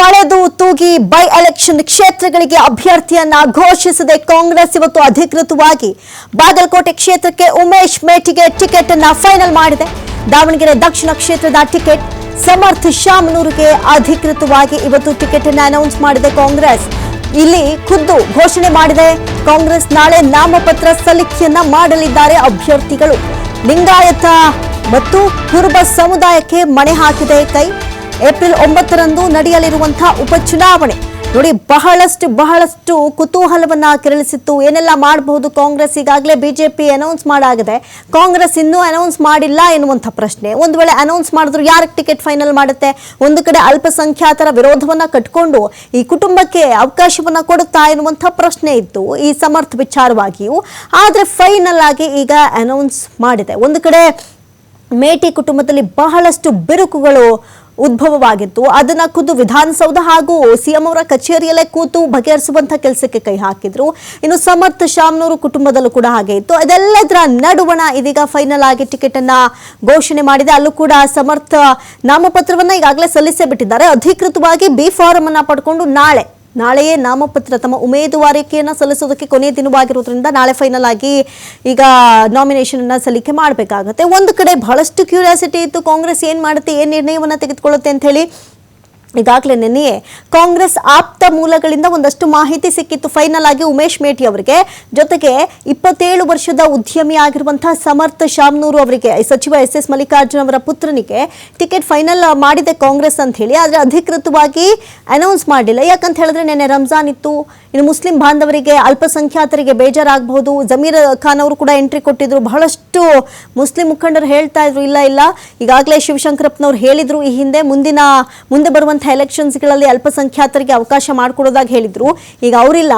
ಅಳೆದು ತೂಗಿ by election ಕ್ಷೇತ್ರಗಳಿಗೆ ಅಭ್ಯರ್ಥಿಯನ್ನ ಘೋಷಿಸಿದೆ ಕಾಂಗ್ರೆಸ್ ಇವತ್ತು ಅಧಿಕೃತವಾಗಿ ಬಾಗಲಕೋಟೆ ಕ್ಷೇತ್ರಕ್ಕೆ ಉಮೇಶ್ ಮೇಟಿಗೆ ಟಿಕೆಟ್ ಅನ್ನ ಫೈನಲ್ ಮಾಡಿದೆ. ದಾವಣಗೆರೆ ದಕ್ಷಿಣ ಕ್ಷೇತ್ರದ ಟಿಕೆಟ್ ಸಮರ್ಥ ಶಾಮನೂರಿಗೆ ಅಧಿಕೃತವಾಗಿ ಇವತ್ತು ಟಿಕೆಟ್ ಅನ್ನು ಅನೌನ್ಸ್ ಮಾಡಿದೆ ಕಾಂಗ್ರೆಸ್. ಇಲ್ಲಿ ಖುದ್ದು ಘೋಷಣೆ ಮಾಡಿದೆ ಕಾಂಗ್ರೆಸ್. ನಾಳೆ ನಾಮಪತ್ರ ಸಲ್ಲಿಕೆಯನ್ನ ಮಾಡಲಿದ್ದಾರೆ ಅಭ್ಯರ್ಥಿಗಳು. ಲಿಂಗಾಯತ ಮತ್ತು ಕುರುಬ ಸಮುದಾಯಕ್ಕೆ ಮಣೆ ಹಾಕಿದೆ ಕೈ. ಏಪ್ರಿಲ್ 9ರಂದು ನಡೆಯಲಿರುವಂತಹ ಉಪಚುನಾವಣೆ ನೋಡಿ ಬಹಳಷ್ಟು ಕುತೂಹಲವನ್ನ ಕೆರಳಿಸಿತ್ತು. ಏನೆಲ್ಲ ಮಾಡಬಹುದು ಕಾಂಗ್ರೆಸ್? ಈಗಾಗಲೇ ಬಿಜೆಪಿ ಅನೌನ್ಸ್ ಮಾಡಾಗಿದೆ, ಕಾಂಗ್ರೆಸ್ ಇನ್ನೂ ಅನೌನ್ಸ್ ಮಾಡಿಲ್ಲ ಎನ್ನುವಂಥ ಪ್ರಶ್ನೆ. ಒಂದು ವೇಳೆ ಅನೌನ್ಸ್ ಮಾಡಿದ್ರು ಯಾರಿಗೆ ಟಿಕೆಟ್ ಫೈನಲ್ ಮಾಡುತ್ತೆ? ಒಂದು ಕಡೆ ಅಲ್ಪಸಂಖ್ಯಾತರ ವಿರೋಧವನ್ನ ಕಟ್ಕೊಂಡು ಈ ಕುಟುಂಬಕ್ಕೆ ಅವಕಾಶವನ್ನ ಕೊಡುತ್ತಾ ಎನ್ನುವಂಥ ಪ್ರಶ್ನೆ ಇತ್ತು ಈ ಸಮರ್ಥ ವಿಚಾರವಾಗಿಯೂ. ಆದ್ರೆ ಫೈನಲ್ ಆಗಿ ಈಗ ಅನೌನ್ಸ್ ಮಾಡಿದೆ. ಒಂದು ಕಡೆ ಮೇಟಿ ಕುಟುಂಬದಲ್ಲಿ ಬಹಳಷ್ಟು ಬಿರುಕುಗಳು ಉದ್ಭವವಾಗಿತ್ತು. ಅದನ್ನ ಖುದ್ದು ವಿಧಾನಸೌಧ ಹಾಗೂ ಸಿಎಂ ಅವರ ಕಚೇರಿಯಲ್ಲೇ ಕೂತು ಬಗೆಹರಿಸುವಂತ ಕೆಲಸಕ್ಕೆ ಕೈ ಹಾಕಿದ್ರು. ಇನ್ನು ಸಮರ್ಥ ಶಾಮನೂರು ಕುಟುಂಬದಲ್ಲೂ ಕೂಡ ಹಾಗೆ ಇತ್ತು. ಇದೆಲ್ಲದರ ನಡುವಣ ಇದೀಗ ಫೈನಲ್ ಆಗಿ ಟಿಕೆಟ್ ಅನ್ನ ಘೋಷಣೆ ಮಾಡಿದೆ. ಅಲ್ಲೂ ಕೂಡ ಸಮರ್ಥ ನಾಮಪತ್ರವನ್ನ ಈಗಾಗಲೇ ಸಲ್ಲಿಸೇ ಬಿಟ್ಟಿದ್ದಾರೆ. ಅಧಿಕೃತವಾಗಿ ಬಿ ಫಾರಂ ಅನ್ನ ಪಡ್ಕೊಂಡು ನಾಳೆಯೇ ನಾಮಪತ್ರ ತಮ್ಮ ಉಮೇದುವಾರಿಕೆಯನ್ನು ಸಲ್ಲಿಸೋದಕ್ಕೆ ಕೊನೆಯ ದಿನವಾಗಿರೋದ್ರಿಂದ ನಾಳೆ ಫೈನಲ್ ಆಗಿ ಈಗ ನಾಮಿನೇಷನ್ ಅನ್ನ ಸಲ್ಲಿಕೆ ಮಾಡಬೇಕಾಗುತ್ತೆ. ಒಂದು ಕಡೆ ಬಹಳಷ್ಟು ಕ್ಯೂರಿಯಾಸಿಟಿ ಇತ್ತು, ಕಾಂಗ್ರೆಸ್ ಏನ್ ಮಾಡುತ್ತೆ, ಏನ್ ನಿರ್ಣಯವನ್ನ ತೆಗೆದುಕೊಳ್ಳುತ್ತೆ ಅಂತ ಹೇಳಿ. ಈಗಾಗಲೇ ನಿನ್ನೆಯೇ ಕಾಂಗ್ರೆಸ್ ಆಪ್ತ ಮೂಲಗಳಿಂದ ಒಂದಷ್ಟು ಮಾಹಿತಿ ಸಿಕ್ಕಿತ್ತು ಫೈನಲ್ ಆಗಿ ಉಮೇಶ್ ಮೇಟಿ ಅವರಿಗೆ. ಜೊತೆಗೆ 27 ವರ್ಷದ ಉದ್ಯಮಿ ಆಗಿರುವಂತಹ ಸಮರ್ಥ ಶಾಮನೂರು ಅವರಿಗೆ ಸಚಿವ SS ಮಲ್ಲಿಕಾರ್ಜುನ್ ಅವರ ಪುತ್ರನಿಗೆ ಟಿಕೆಟ್ ಫೈನಲ್ ಮಾಡಿದೆ ಕಾಂಗ್ರೆಸ್ ಅಂತ ಹೇಳಿ. ಆದ್ರೆ ಅಧಿಕೃತವಾಗಿ ಅನೌನ್ಸ್ ಮಾಡಲಿಲ್ಲ. ಯಾಕಂತ ಹೇಳಿದ್ರೆ ನಿನ್ನೆ ರಂಜಾನ್ ಇತ್ತು. ಇನ್ನು ಮುಸ್ಲಿಂ ಬಾಂಧವರಿಗೆ ಅಲ್ಪಸಂಖ್ಯಾತರಿಗೆ ಬೇಜಾರಾಗಬಹುದು. ಜಮೀರ್ ಖಾನ್ ಅವರು ಕೂಡ ಎಂಟ್ರಿ ಕೊಟ್ಟಿದ್ರು. ಬಹಳಷ್ಟು ಮುಸ್ಲಿಂ ಮುಖಂಡರು ಹೇಳ್ತಾ ಇದ್ರು ಇಲ್ಲ ಈಗಾಗಲೇ ಶಿವಶಂಕರಪ್ಪನವ್ರು ಹೇಳಿದ್ರು ಈ ಹಿಂದೆ ಮುಂದೆ ಬರುವಂತಹ ಎಲೆಕ್ಷನ್ಸ್ಗಳಲ್ಲಿ ಅಲ್ಪಸಂಖ್ಯಾತರಿಗೆ ಅವಕಾಶ ಮಾಡಿಕೊಡೋದಾಗಿ ಹೇಳಿದ್ರು. ಈಗ ಅವರಿಲ್ಲ,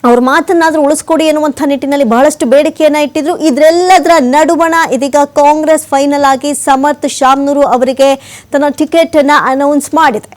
ಅವ್ರ ಮಾತನ್ನಾದ್ರೂ ಉಳಿಸ್ಕೊಡಿ ಎನ್ನುವಂಥ ನಿಟ್ಟಿನಲ್ಲಿ ಬಹಳಷ್ಟು ಬೇಡಿಕೆಯನ್ನ ಇಟ್ಟಿದ್ರು. ಇದರೆಲ್ಲದರ ನಡುವಣ ಇದೀಗ ಕಾಂಗ್ರೆಸ್ ಫೈನಲ್ ಆಗಿ ಸಮರ್ಥ ಶಾಮನೂರು ಅವರಿಗೆ ತನ್ನ ಟಿಕೆಟ್ ಅನ್ನ ಅನೌನ್ಸ್ ಮಾಡಿದೆ.